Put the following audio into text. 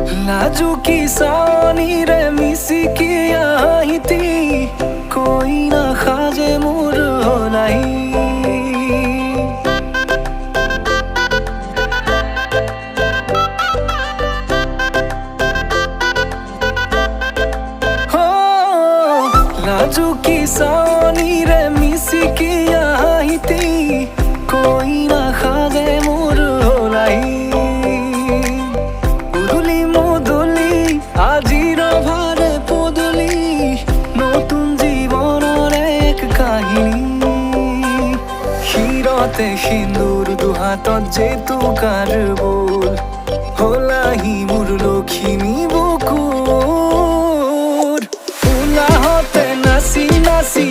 लाजू की सानी रे मिसी की आईती कोई ना खाजे मुर हो नहीं हो लाजू की सानी रे मिसी की आईती कोई ना खाजे मुर हो नहीं আজির ভারে পদলি নতুন জীবনের এক কাহিনী শিরতে সিন্দুর দুহাতত যেতু কার বোল হলাহি মোর লখিমী বুকুর উলাহতে নাচি নাচি